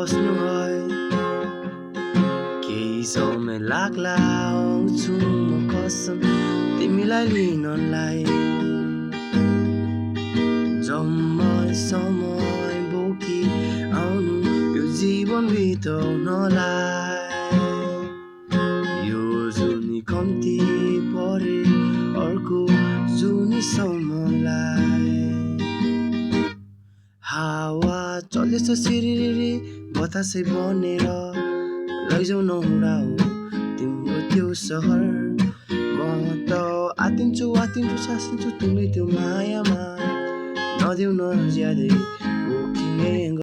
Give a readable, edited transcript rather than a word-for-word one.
बस्नु है केही समय लाग्ला आउँछु म कसम तिमीलाई लिनलाई समय बोकी आउनु यो जीवन बिताउनलाई यो जुनी कम्ती परे अर्को जुनी समलाई हावा चलेछ सिरिरी बतासै बनेर लैजाउ नहुँडा हो तिम्रो त्यो सहर म त आतिन्छु सासिन्छु तिमीले त्यो मायामा नदेऊ न ज्यादै